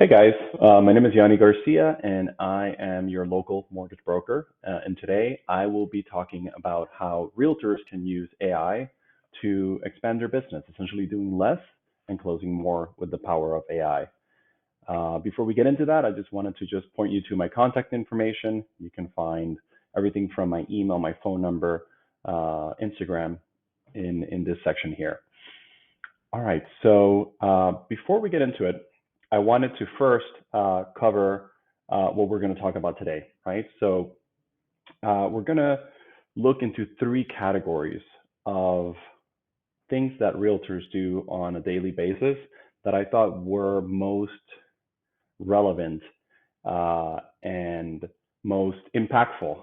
Hey guys, my name is Yanni Garcia and I am your local mortgage broker. And today I will be talking about how realtors can use AI to expand their business, essentially doing less and closing more with the power of AI. Before we get into that, I just wanted to just point you to my contact information. You can find everything from my email, my phone number, Instagram in this section here. All right, so before we get into it, I wanted to first cover what we're going to talk about today, right? So we're going to look into three categories of things that realtors do on a daily basis that I thought were most relevant and most impactful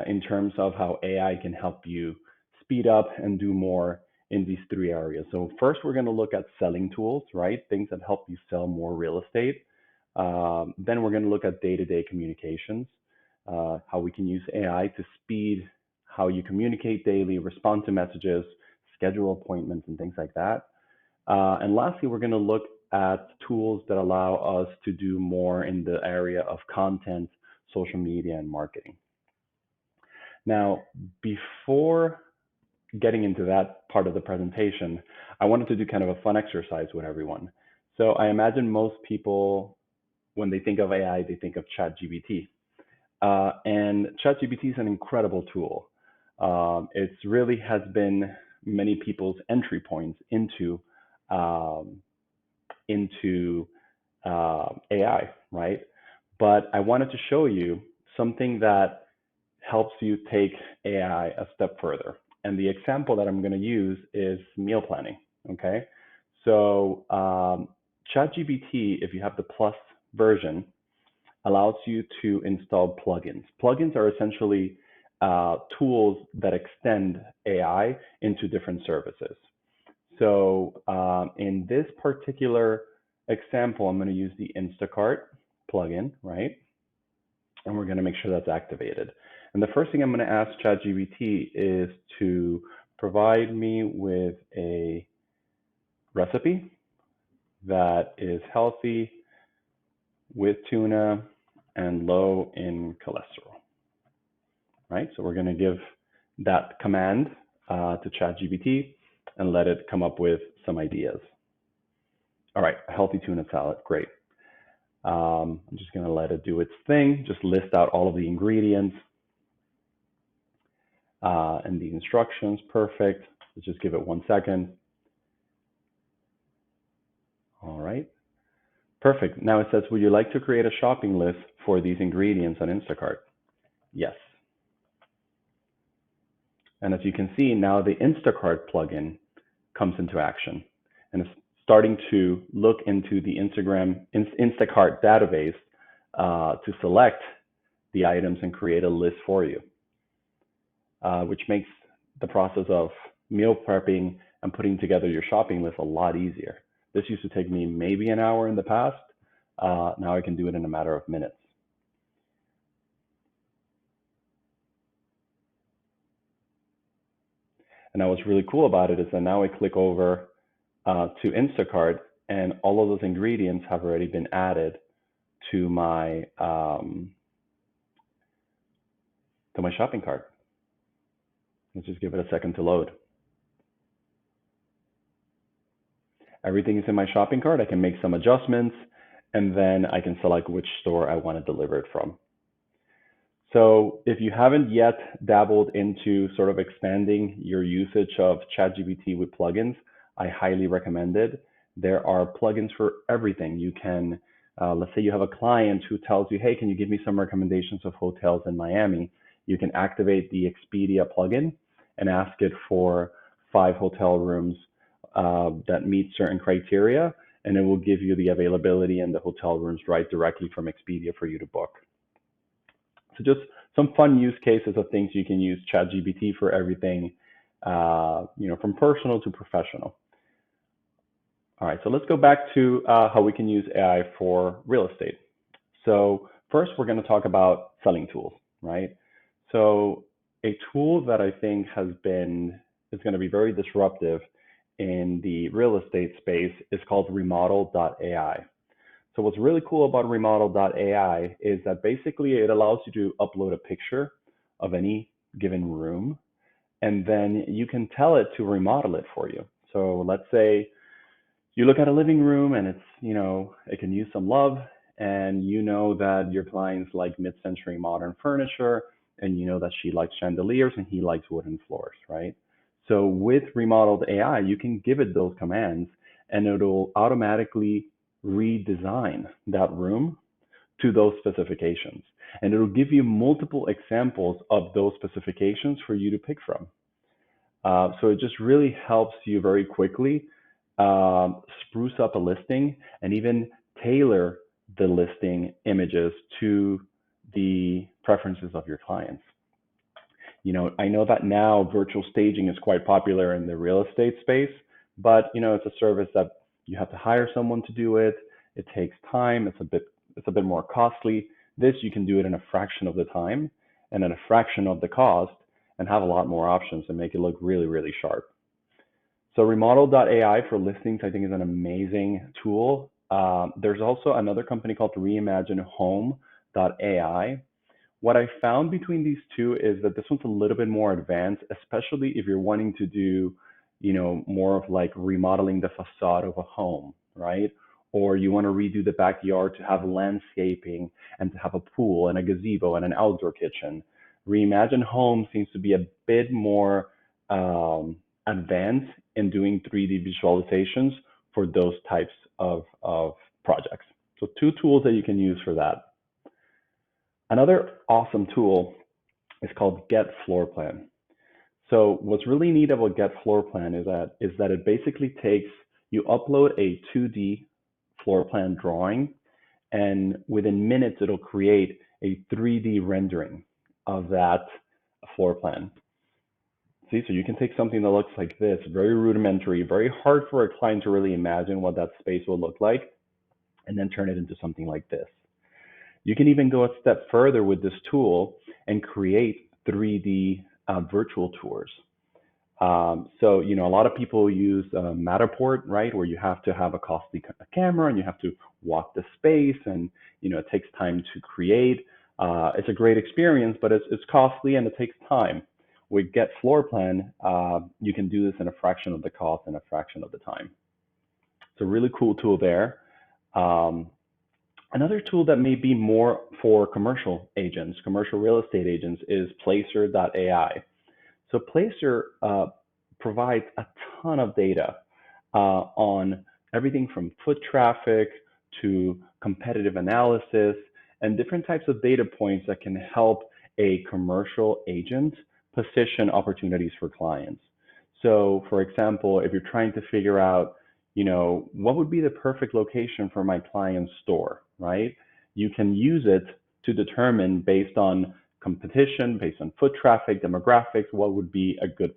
in terms of how AI can help you speed up and do more in these three areas. So first, we're going to look at selling tools, right? Things that help you sell more real estate. Then we're going to look at day-to-day communications, how we can use AI to speed how you communicate daily, respond to messages, schedule appointments, and things like that. And lastly, we're going to look at tools that allow us to do more in the area of content, social media, and marketing. Now, before getting into that part of the presentation, I wanted to do kind of a fun exercise with everyone. So I imagine most people, when they think of AI, they think of ChatGPT. And ChatGPT is an incredible tool. It really has been many people's entry points into AI, right? But I wanted to show you something that helps you take AI a step further. And the example that I'm going to use is meal planning. Okay. So ChatGPT, if you have the plus version, allows you to install plugins. Plugins are essentially tools that extend AI into different services. So in this particular example, I'm going to use the Instacart plugin, right? And we're going to make sure that's activated. And the first thing I'm going to ask ChatGPT is to provide me with a recipe that is healthy with tuna and low in cholesterol, right? So we're going to give that command to ChatGPT and let it come up with some ideas. All right, a healthy tuna salad, great. I'm just going to let it do its thing, just list out all of the ingredients and the instructions. Perfect. Let's just give it 1 second. All right. Perfect. Now it says, would you like to create a shopping list for these ingredients on Instacart? Yes. And as you can see, now the Instacart plugin comes into action and it's starting to look into the Instacart database to select the items and create a list for you, which makes the process of meal prepping and putting together your shopping list a lot easier. This used to take me maybe an hour in the past. Now I can do it in a matter of minutes. And now what's really cool about it is that now I click over to Instacart and all of those ingredients have already been added to my shopping cart. Let's just give it a second to load. Everything is in my shopping cart. I can make some adjustments and then I can select which store I want to deliver it from. So if you haven't yet dabbled into sort of expanding your usage of ChatGPT with plugins, I highly recommend it. There are plugins for everything. You can, let's say you have a client who tells you, hey, can you give me some recommendations of hotels in Miami? You can activate the Expedia plugin and ask it for 5 hotel rooms that meet certain criteria, and it will give you the availability and the hotel rooms right directly from Expedia for you to book. So just some fun use cases of things you can use ChatGPT for everything, from personal to professional. All right, so let's go back to how we can use AI for real estate. So first, we're going to talk about selling tools, right? So a tool that I think is going to be very disruptive in the real estate space is called remodel.ai. So what's really cool about remodel.ai is that basically it allows you to upload a picture of any given room, and then you can tell it to remodel it for you. So let's say you look at a living room and it can use some love, and you know that your clients like mid-century modern furniture, and you know that she likes chandeliers and he likes wooden floors, right? So with remodeled AI, you can give it those commands and it'll automatically redesign that room to those specifications. And it'll give you multiple examples of those specifications for you to pick from. So it just really helps you very quickly spruce up a listing and even tailor the listing images to the preferences of your clients. I know that now virtual staging is quite popular in the real estate space, but it's a service that you have to hire someone to do it. It takes time. It's a bit more costly. This you can do it in a fraction of the time and at a fraction of the cost and have a lot more options and make it look really, really sharp. So remodel.ai for listings, I think, is an amazing tool. There's also another company called reimaginehome.ai. What I found between these two is that this one's a little bit more advanced, especially if you're wanting to do, more of like remodeling the facade of a home, right? Or you want to redo the backyard to have landscaping and to have a pool and a gazebo and an outdoor kitchen. Reimagine Home seems to be a bit more advanced in doing 3D visualizations for those types of projects. So two tools that you can use for that. Another awesome tool is called Get Floor Plan. So what's really neat about Get Floor Plan is that it basically takes you upload a 2D floor plan drawing, and within minutes it'll create a 3D rendering of that floor plan. See, so you can take something that looks like this, very rudimentary, very hard for a client to really imagine what that space will look like, and then turn it into something like this. You can even go a step further with this tool and create 3D virtual tours. So, a lot of people use Matterport, right, where you have to have a costly camera and you have to walk the space, and it takes time to create. It's a great experience, but it's costly and it takes time. With Get Floor Plan, you can do this in a fraction of the cost and a fraction of the time. It's a really cool tool there. Um, Another tool that may be more for commercial agents, commercial real estate agents, is Placer.ai. So Placer provides a ton of data on everything from foot traffic to competitive analysis and different types of data points that can help a commercial agent position opportunities for clients. So, for example, if you're trying to figure out, what would be the perfect location for my client's store, right? You can use it to determine based on competition, based on foot traffic, demographics, what would be a good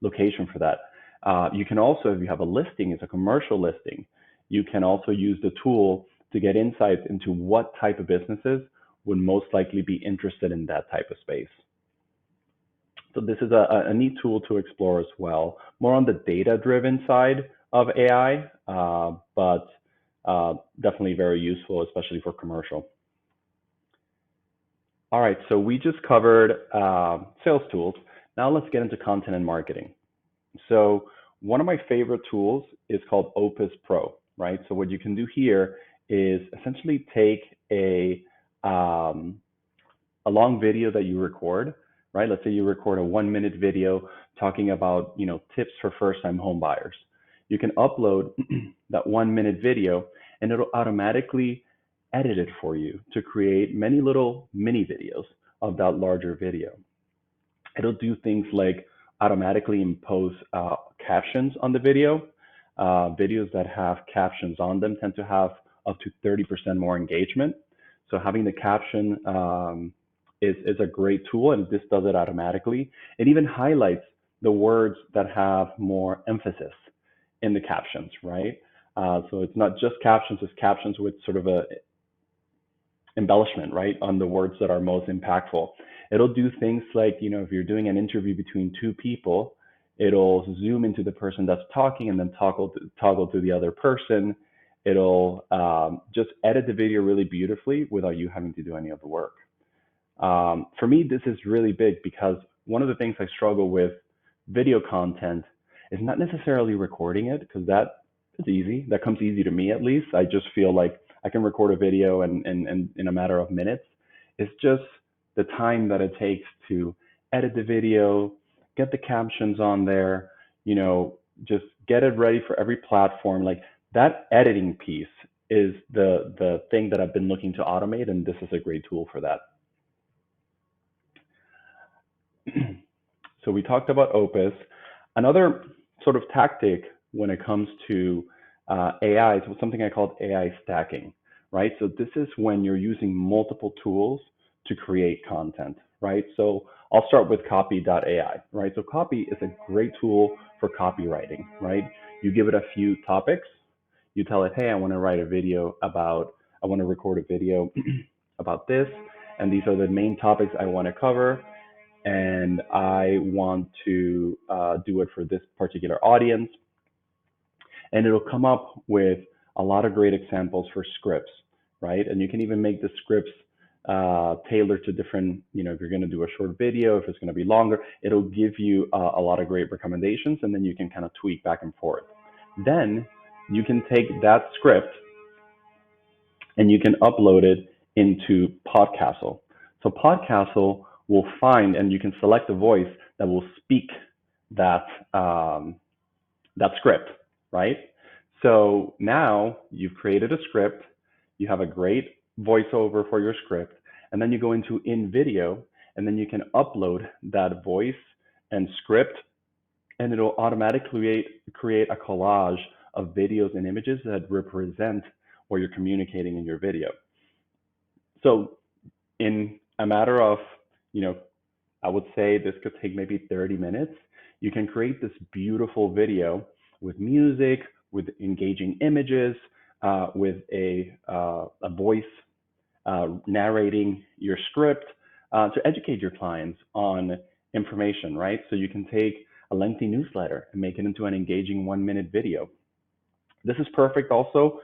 location for that. You can also, if you have a listing, it's a commercial listing, you can also use the tool to get insights into what type of businesses would most likely be interested in that type of space. So this is a neat tool to explore as well, more on the data-driven side of AI, but definitely very useful, especially for commercial. All right, so we just covered sales tools. Now let's get into content and marketing. So one of my favorite tools is called Opus Pro, right? So what you can do here is essentially take a long video that you record, right? Let's say you record a 1-minute video talking about, tips for first-time home buyers. You can upload that 1-minute video and it'll automatically edit it for you to create many little mini videos of that larger video. It'll do things like automatically impose captions on the video. Videos that have captions on them tend to have up to 30% more engagement. So having the caption is a great tool, and this does it automatically. It even highlights the words that have more emphasis in the captions, right? So it's not just captions, it's captions with sort of a embellishment, right, on the words that are most impactful. It'll do things like, if you're doing an interview between two people, it'll zoom into the person that's talking and then toggle to the other person. It'll just edit the video really beautifully without you having to do any of the work. For me, this is really big because one of the things I struggle with video content is not necessarily recording it, because that is easy. That comes easy to me, at least. I just feel like I can record a video and in a matter of minutes. It's just the time that it takes to edit the video, get the captions on there, just get it ready for every platform. Like, that editing piece is the thing that I've been looking to automate, and this is a great tool for that. So we talked about Opus. Another sort of tactic when it comes to AI is something I called AI stacking, right? So this is when you're using multiple tools to create content, right? So I'll start with copy.ai, right? So copy is a great tool for copywriting, right? You give it a few topics, you tell it, hey, I want to I want to record a video about this, and these are the main topics I want to cover, and I want to do it for this particular audience. And it'll come up with a lot of great examples for scripts, right? And you can even make the scripts tailored to different, if you're going to do a short video, if it's going to be longer, it'll give you a lot of great recommendations, and then you can kind of tweak back and forth. Then you can take that script and you can upload it into Podcastle. So Podcastle will find, and you can select a voice that will speak that that script, right? So now you've created a script, you have a great voiceover for your script, and then you go into InVideo, and then you can upload that voice and script, and it'll automatically create a collage of videos and images that represent what you're communicating in your video. So in a matter of, I would say this could take maybe 30 minutes. You can create this beautiful video with music, with engaging images, with a voice narrating your script to educate your clients on information, right? So you can take a lengthy newsletter and make it into an engaging 1-minute video. This is perfect also,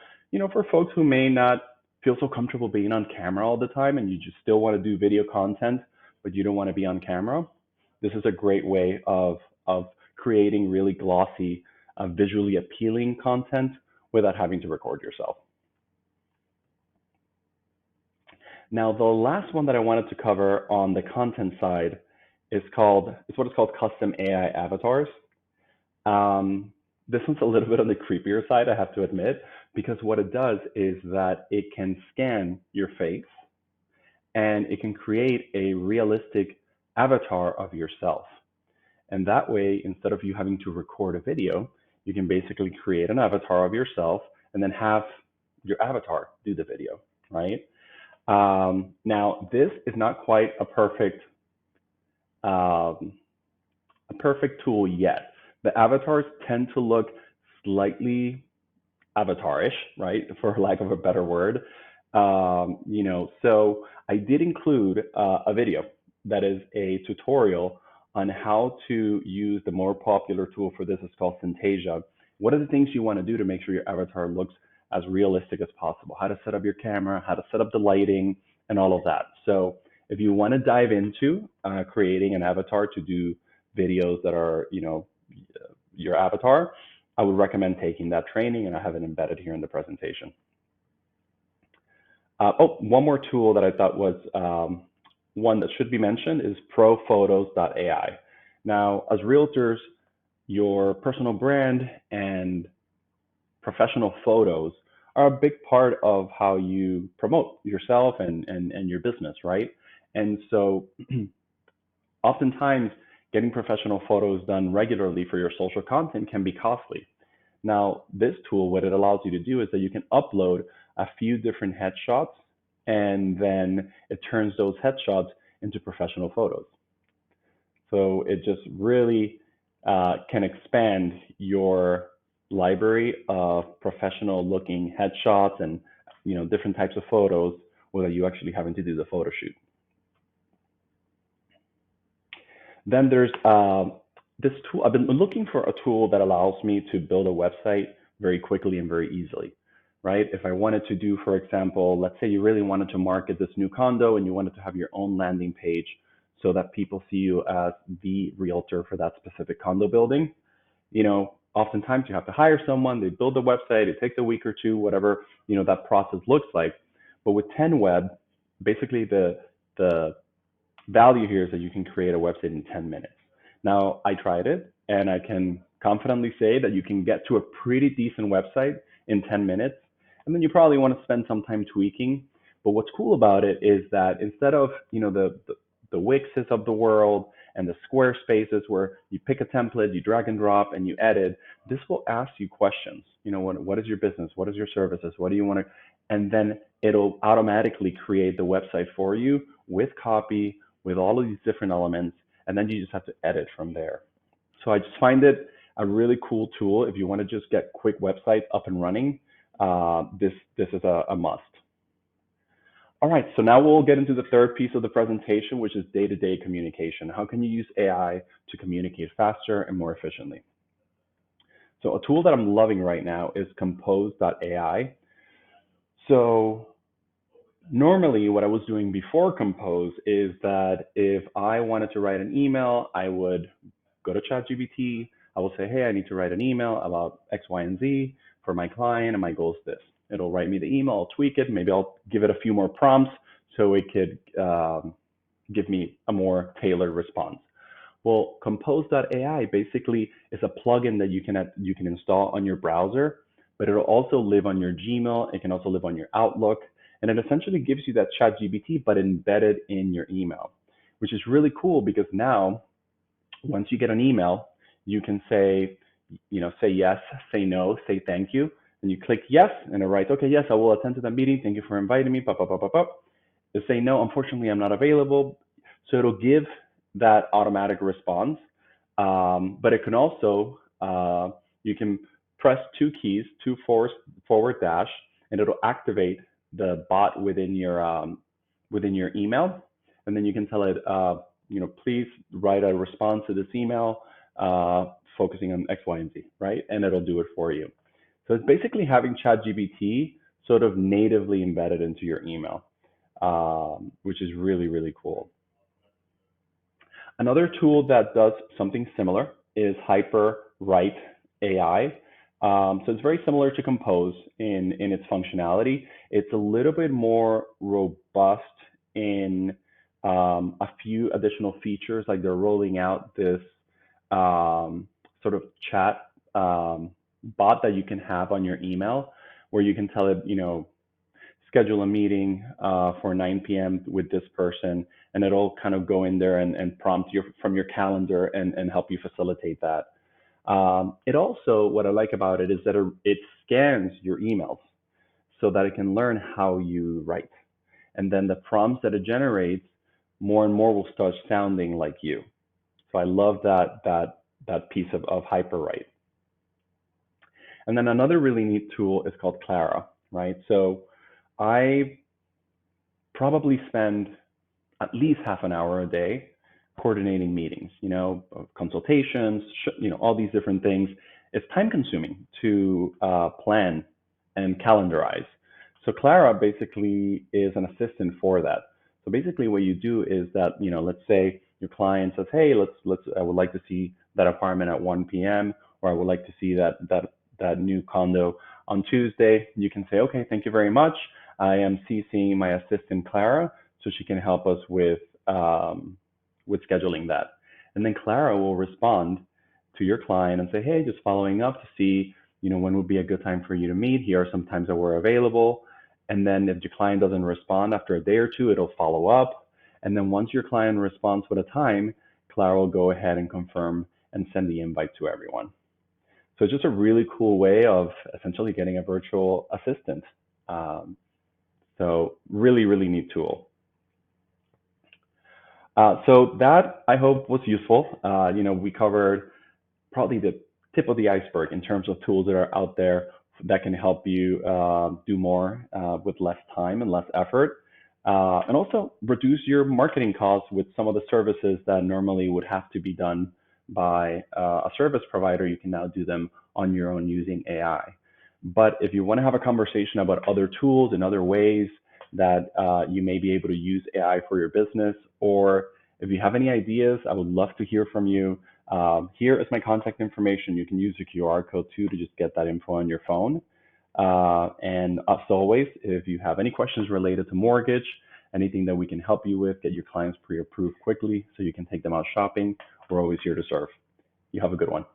for folks who may not feel so comfortable being on camera all the time, and you just still want to do video content, but you don't want to be on camera. This is a great way of creating really glossy, visually appealing content without having to record yourself. Now, the last one that I wanted to cover on the content side is what is called custom AI avatars. This one's a little bit on the creepier side, I have to admit, because what it does is that it can scan your face and it can create a realistic avatar of yourself. And that way, instead of you having to record a video, you can basically create an avatar of yourself and then have your avatar do the video, right? Now, this is not quite a perfect tool yet. The avatars tend to look slightly avatarish, right, for lack of a better word. So I did include a video that is a tutorial on how to use the more popular tool for this. It's called Synthesia. What are the things you want to do to make sure your avatar looks as realistic as possible? How to set up your camera, how to set up the lighting, and all of that. So if you want to dive into creating an avatar to do videos that are, your avatar, I would recommend taking that training, and I have it embedded here in the presentation. One more tool that I thought was one that should be mentioned is prophotos.ai. Now, as realtors, your personal brand and professional photos are a big part of how you promote yourself and your business, right? And so oftentimes getting professional photos done regularly for your social content can be costly. Now, this tool, what it allows you to do is that you can upload a few different headshots, and then it turns those headshots into professional photos. So it just really can expand your library of professional looking headshots and different types of photos without you actually having to do the photo shoot. Then there's this tool. I've been looking for a tool that allows me to build a website very quickly and very easily, right? If I wanted to do, for example, let's say you really wanted to market this new condo and you wanted to have your own landing page so that people see you as the realtor for that specific condo building. Oftentimes you have to hire someone, they build the website, it takes a week or two, whatever, that process looks like. But with 10 Web, basically the value here is that you can create a website in 10 minutes. Now, I tried it and I can confidently say that you can get to a pretty decent website in 10 minutes. And then you probably want to spend some time tweaking. But what's cool about it is that instead of, the Wixes of the world and the Squarespaces where you pick a template, you drag and drop and you edit, this will ask you questions. What is your business? What is your services? What do you want to, and then it'll automatically create the website for you with copy, with all of these different elements, and then you just have to edit from there. So I just find it a really cool tool if you want to just get quick websites up and running. This is a must. All right, so now we'll get into the third piece of the presentation, which is day-to-day communication. How can you use AI to communicate faster and more efficiently? So a tool that I'm loving right now is Compose.ai. So normally what I was doing before Compose is that if I wanted to write an email, I would go to ChatGPT. I will say, hey, I need to write an email about X, Y, and Z for my client, and my goal is this. It'll write me the email, I'll tweak it, maybe I'll give it a few more prompts so it could give me a more tailored response. Well, Compose.ai basically is a plugin that you can install on your browser, but it'll also live on your Gmail. It can also live on your Outlook, and it essentially gives you that ChatGPT, but embedded in your email, which is really cool because now, once you get an email, you can say yes, say no, say thank you, and you click yes, and it writes, okay, yes, I will attend to the meeting. Thank you for inviting me. You say no, unfortunately, I'm not available. So it'll give that automatic response, but it can also you can press two keys, forward dash, and it'll activate the bot within your email, and then you can tell it, please write a response to this email focusing on X, Y, and Z, right? And it'll do it for you. So it's basically having ChatGPT sort of natively embedded into your email, which is really, really cool. Another tool that does something similar is HyperWrite AI. So it's very similar to Compose in its functionality. It's a little bit more robust in a few additional features, like they're rolling out this sort of chat bot that you can have on your email, where you can tell it, schedule a meeting for 9 p.m. with this person, and it'll kind of go in there and prompt you from your calendar and help you facilitate that. It also, what I like about it is that it scans your emails so that it can learn how you write. And then the prompts that it generates, more and more will start sounding like you. So I love that piece of HyperWrite. And then another really neat tool is called Clara, right? So I probably spend at least half an hour a day coordinating meetings, consultations, all these different things. It's time consuming to plan and calendarize. So Clara basically is an assistant for that. So basically what you do is that, let's say your client says, hey, I would like to see that apartment at 1 p.m. or I would like to see that new condo on Tuesday. You can say, okay, thank you very much. I am CCing my assistant Clara, so she can help us with scheduling that. And then Clara will respond to your client and say, hey, just following up to see, when would be a good time for you to meet. Here are some times that we're available. And then if your client doesn't respond after a day or two, it'll follow up. And then once your client responds with a time, Clara will go ahead and confirm and send the invite to everyone. So it's just a really cool way of essentially getting a virtual assistant. So really, really neat tool. So that, I hope, was useful. We covered probably the tip of the iceberg in terms of tools that are out there that can help you do more with less time and less effort. And also reduce your marketing costs with some of the services that normally would have to be done by a service provider. You can now do them on your own using AI. But if you want to have a conversation about other tools and other ways that you may be able to use AI for your business, or if you have any ideas, I would love to hear from you. Here is my contact information. You can use the QR code too to just get that info on your phone. And as always, if you have any questions related to mortgage, anything that we can help you with, get your clients pre-approved quickly so you can take them out shopping, we're always here to serve. You have a good one.